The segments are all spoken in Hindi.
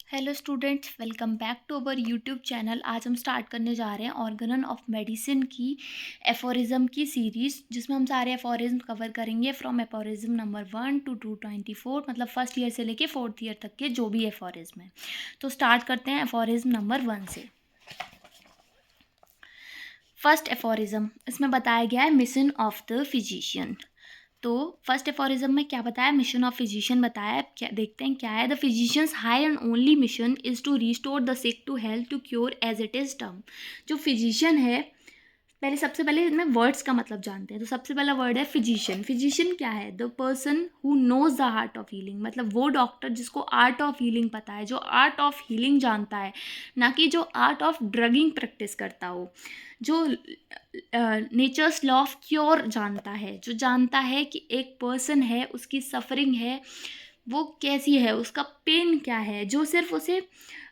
Hello students, welcome back to our YouTube channel. आज हम स्टार्ट करने जा रहे हैं ऑर्गेनन ऑफ मेडिसिन की एफोरिज्म की सीरीज़, जिसमें हम सारे एफोरिज्म कवर करेंगे फ्रॉम एफोरिज्म नंबर 1 to 224, मतलब फर्स्ट ईयर से लेके फोर्थ ईयर तक के जो भी एफोरिज्म है। तो स्टार्ट करते हैं एफोरिज्म नंबर 1 से। फर्स्ट एफोरिज्म, इसमें बताया गया है मिशन ऑफ द फिजिशियन। तो फर्स्ट एफोरिज्म में क्या बताया, मिशन ऑफ फिजिशियन बताया। क्या देखते हैं क्या है। The physicians high and only mission is to restore the sick to health to cure as it is term. जो फिजिशियन है, सबसे पहले इसमें वर्ड्स का मतलब जानते हैं। तो सबसे पहला वर्ड है फिजिशियन। फिजिशियन क्या है? The person who knows the art of healing, मतलब वो डॉक्टर जिसको आर्ट ऑफ हीलिंग पता है, जो आर्ट ऑफ हीलिंग जानता है, ना कि जो आर्ट ऑफ ड्रगिंग प्रैक्टिस करता हो। जो नेचर्स लॉ ऑफ क्योर जानता है, जो जानता है कि एक पर्सन है, उसकी सफरिंग है, वो कैसी है, उसका पेन क्या है, जो सिर्फ उसे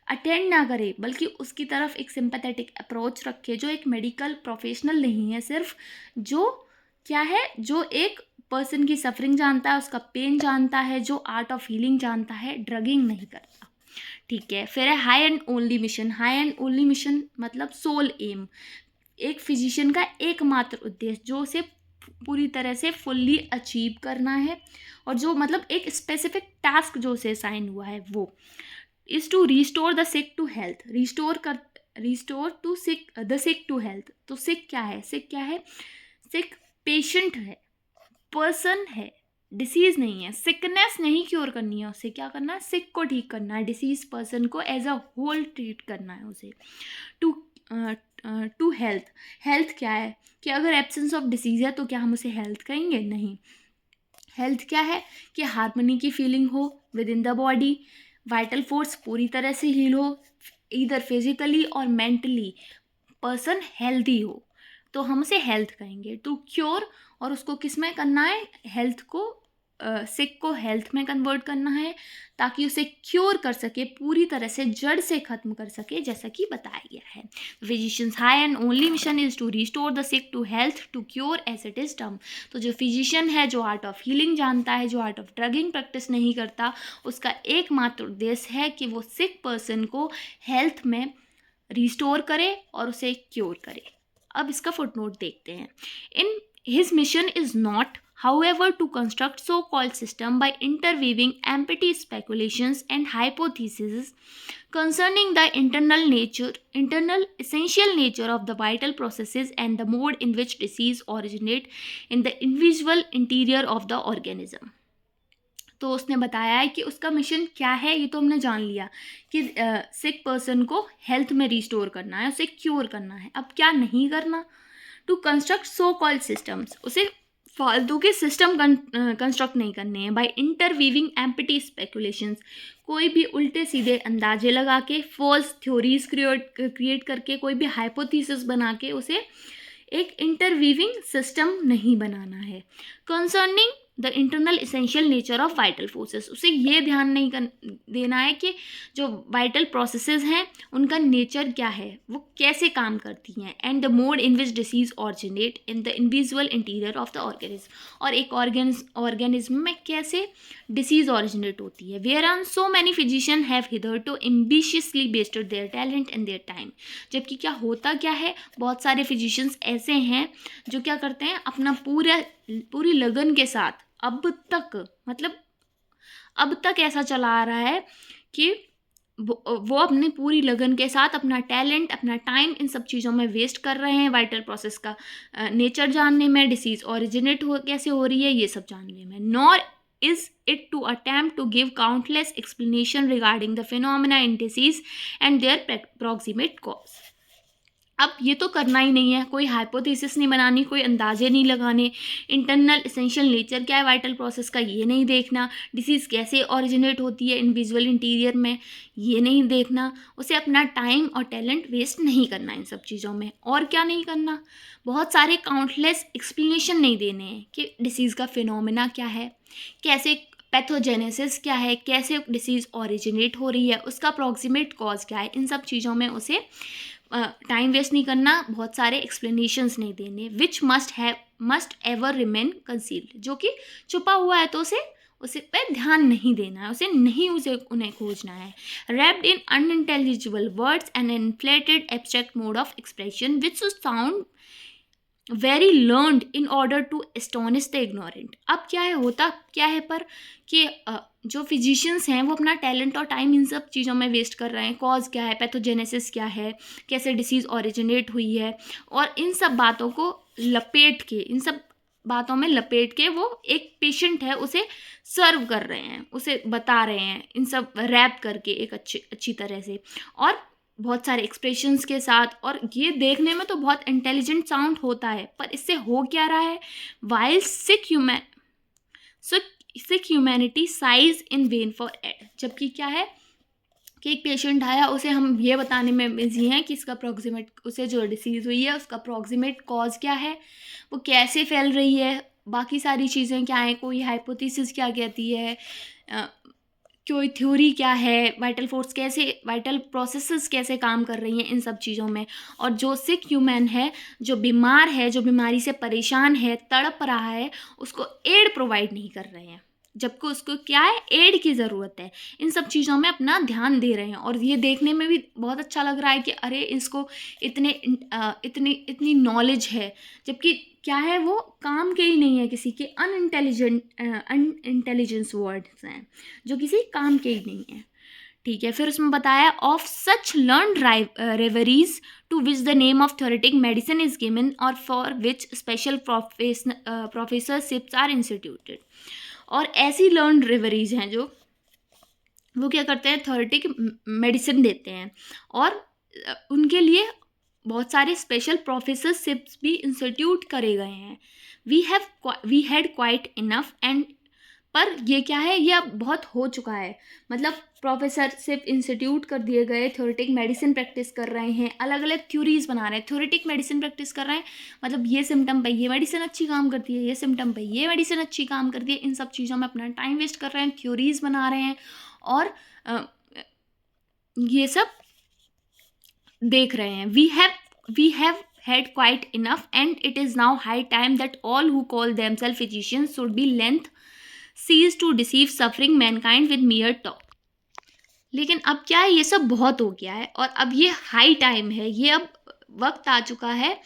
अटेंड ना करे बल्कि उसकी तरफ एक सिंपैथेटिक अप्रोच रखे, जो एक मेडिकल प्रोफेशनल नहीं है सिर्फ, जो क्या है, जो एक पर्सन की सफरिंग जानता है, उसका पेन जानता है, जो आर्ट ऑफ हीलिंग जानता है, ड्रगिंग नहीं करता। ठीक है। फिर है high and only mission. High and only mission मतलब सोल एम, एक फिजिशियन का एकमात्र उद्देश्य, जो उसे पूरी तरह से फुल्ली अचीव करना है, और जो मतलब एक स्पेसिफिक टास्क जो उसे असाइन हुआ है, वो is to restore the sick to health. Restore to sick the sick to health. तो सिक क्या है? सिक क्या है? सिक पेशेंट है, पर्सन है, डिसीज नहीं है। सिकनेस नहीं क्योर करनी है उसे, क्या करना है? सिक को ठीक करना है, डिसीज पर्सन को एज अ होल ट्रीट करना है उसे। To to health. हेल्थ क्या है? कि अगर एब्सेंस ऑफ डिसीज है तो क्या हम उसे हेल्थ कहेंगे? नहीं। हेल्थ क्या है? कि हार्मनी की फीलिंग हो with in the body, vital force पूरी तरह से हील हो, इधर फिजिकली और मेंटली पर्सन हेल्दी हो, तो हम उसे हेल्थ कहेंगे। टू क्योर, और उसको किस में करना है? हेल्थ को, सिक को हेल्थ में कन्वर्ट करना है, ताकि उसे क्योर कर सके, पूरी तरह से जड़ से खत्म कर सके, जैसा कि बताया गया है। Physicians high and only mission is to restore the sick to health to cure as it is term. तो जो फिजिशियन है, जो आर्ट ऑफ हीलिंग जानता है, जो आर्ट ऑफ ड्रगिंग प्रैक्टिस नहीं करता, उसका एकमात्र उद्देश्य है कि वो सिक पर्सन को हेल्थ में रिस्टोर करे और उसे क्योर करे। अब इसका फुटनोट देखते हैं। In his mission is not however to construct so-called system by interweaving empty speculations and hypotheses concerning the internal essential nature of the vital processes and the mode in which disease originate in the individual interior of the organism। तो उसने बताया है कि उसका मिशन क्या है, ये तो हमने जान लिया कि सिक पर्सन को हेल्थ में रिस्टोर करना है, उसे क्योर करना है। अब क्या नहीं करना? To construct so called systems, उसे फालतू के सिस्टम कंस्ट्रक्ट नहीं करने हैं। बाय इंटरवीविंग एम्प्टी स्पेकुलेशंस, कोई भी उल्टे सीधे अंदाजे लगा के, फॉल्स थ्योरीज क्रिएट करके, कोई भी हाइपोथेसिस बना के उसे एक इंटरवीविंग सिस्टम नहीं बनाना है। Concerning the internal essential nature of vital forces, उसे ये ध्यान नहीं देना है कि जो वाइटल प्रोसेसेस हैं उनका नेचर क्या है, वो कैसे काम करती हैं, and the mode in which disease originate in the individual interior of the organism, और एक ऑर्गेनिज्म में कैसे डिसीज ऑरिजिनेट होती है। Whereon so many physicians have hitherto ambitiously wasted their talent and their time. जबकि क्या होता क्या है, बहुत सारे फिजिशियंस ऐसे हैं जो क्या करते हैं, अपना पूरी लगन के साथ अब तक ऐसा चला आ रहा है कि वो अपनी पूरी लगन के साथ अपना टैलेंट, अपना टाइम इन सब चीज़ों में वेस्ट कर रहे हैं, वाइटल प्रोसेस का नेचर जानने में, डिसीज ओरिजिनेट कैसे हो रही है, ये सब जानने में। Nor is it to attempt to give countless explanation regarding the phenomena in disease and their proximate cause. अब ये तो करना ही नहीं है, कोई हाइपोथेसिस नहीं बनानी, कोई अंदाजे नहीं लगाने, इंटरनल एसेंशियल नेचर क्या है वाइटल प्रोसेस का ये नहीं देखना, डिसीज़ कैसे ओरिजिनेट होती है इनविजुअल इंटीरियर में ये नहीं देखना, उसे अपना टाइम और टैलेंट वेस्ट नहीं करना इन सब चीज़ों में। और क्या नहीं करना? बहुत सारे काउंटलेस एक्सप्लेनेशन नहीं देने हैं कि डिसीज़ का फिनोमिना क्या है, कैसे पैथोजेनेसिस क्या है, कैसे डिसीज़ ओरिजिनेट हो रही है, उसका अप्रॉक्सीमेट कॉज क्या है, इन सब चीज़ों में उसे टाइम वेस्ट नहीं करना, बहुत सारे एक्सप्लेनेशंस नहीं देने। Which must ever remain concealed, जो कि छुपा हुआ है तो उसे उसे पे ध्यान नहीं देना है, उसे उन्हें खोजना है। Wrapped in unintelligible words and inflated abstract mode of expression which sound very learned in order to astonish the ignorant. अब क्या है, होता क्या है पर कि जो फिजिशियंस हैं वो अपना टैलेंट और टाइम इन सब चीज़ों में वेस्ट कर रहे हैं। कॉज क्या है, पैथोजेनेसिस क्या है, कैसे डिसीज़ ओरिजिनेट हुई है, और इन सब बातों को लपेट के, इन सब बातों में लपेट के वो एक पेशेंट है उसे सर्व कर रहे हैं, उसे बता रहे हैं इन सब रैप करके एक अच्छी तरह से, और बहुत सारे एक्सप्रेशंस के साथ। और ये देखने में तो बहुत इंटेलिजेंट साउंड होता है, पर इससे हो क्या रहा है, while sick humanity sighs in vain for aid. जबकि क्या है कि एक पेशेंट आया, उसे हम ये बताने में बिजी हैं कि इसका अप्रॉक्सीमेट, उसे जो डिसीज़ हुई है उसका अप्रॉक्सीमेट कॉज क्या है, वो कैसे फैल रही है, बाकी सारी चीज़ें क्या हैं, कोई हाइपोथेसिस क्या कहती है, कोई थ्योरी क्या है, वाइटल फोर्स कैसे, वाइटल प्रोसेसेस कैसे काम कर रही हैं इन सब चीज़ों में। और जो सिक ह्यूमन है, जो बीमार है, जो बीमारी से परेशान है, तड़प रहा है, उसको एड प्रोवाइड नहीं कर रहे हैं, जबकि उसको क्या है, एड की ज़रूरत है। इन सब चीज़ों में अपना ध्यान दे रहे हैं, और ये देखने में भी बहुत अच्छा लग रहा है कि अरे इसको इतनी नॉलेज है, जबकि क्या है, वो काम के ही नहीं है, किसी के अनइंटेलिजेंस वर्ड्स हैं जो किसी काम के ही नहीं है। ठीक है, फिर उसमें बताया of such learned reveries to which the name of theoretic medicine is given और for which special professorships are instituted. और ऐसी लर्न रेवरीज हैं जो वो क्या करते हैं, थ्योरेटिक मेडिसिन देते हैं, और उनके लिए बहुत सारे स्पेशल प्रोफेसरशिप्स भी इंस्टीट्यूट करे गए हैं। वी हैड क्वाइट इनफ एंड, पर ये क्या है, ये अब बहुत हो चुका है, मतलब प्रोफेसरशिप इंस्टीट्यूट कर दिए गए, थ्योरेटिक मेडिसिन प्रैक्टिस कर रहे हैं, अलग अलग थ्योरीज बना रहे हैं, थ्योरेटिक मेडिसिन प्रैक्टिस कर रहे हैं, मतलब ये सिम्टम पे ये मेडिसिन अच्छी काम करती है, ये सिम्टम पे ये मेडिसिन अच्छी काम करती है, इन सब चीज़ों में अपना टाइम वेस्ट कर रहे हैं, थ्योरीज बना रहे हैं, और ये सब देख रहे हैं। We have had quite enough and it is now high time that all who call themselves physicians should be length cease to deceive suffering mankind with mere talk। लेकिन अब क्या है, ये सब बहुत हो गया है, और अब ये हाई टाइम है, ये अब वक्त आ चुका है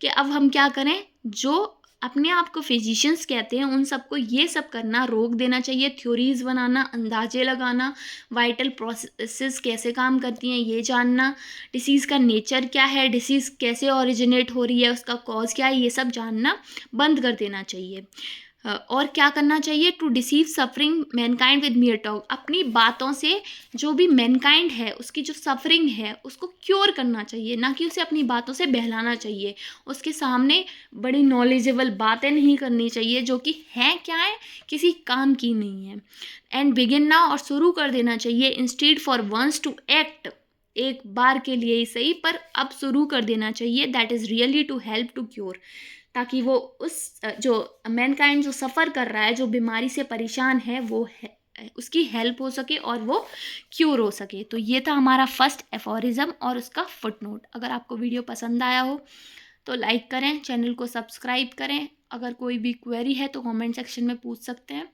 कि अब हम क्या करें, जो अपने आप को फिजिशियंस कहते हैं उन सबको ये सब करना रोक देना चाहिए। थ्योरीज बनाना, अंदाजे लगाना, वाइटल प्रोसेसेस कैसे काम करती हैं ये जानना, डिसीज़ का नेचर क्या है, डिसीज़ कैसे ओरिजिनेट हो रही है, उसका कॉज क्या है, ये सब जानना बंद कर देना चाहिए। और क्या करना चाहिए, to deceive suffering mankind with mere talk. अपनी बातों से जो भी मैनकाइंड है उसकी जो सफरिंग है उसको क्योर करना चाहिए, ना कि उसे अपनी बातों से बहलाना चाहिए। उसके सामने बड़ी नॉलेजेबल बातें नहीं करनी चाहिए जो कि हैं क्या है, किसी काम की नहीं है। एंड बिगिन नाउ, और शुरू कर देना चाहिए, instead for once to act, एक बार के लिए ही सही पर अब शुरू कर देना चाहिए, that is really to help to cure, ताकि वो उस जो मैनकाइंड जो सफ़र कर रहा है, जो बीमारी से परेशान है, वो है उसकी हेल्प हो सके और वो क्यूर हो सके। तो ये था हमारा फर्स्ट एफोरिज्म और उसका फुटनोट। अगर आपको वीडियो पसंद आया हो तो लाइक करें, चैनल को सब्सक्राइब करें। अगर कोई भी क्वेरी है तो कमेंट सेक्शन में पूछ सकते हैं।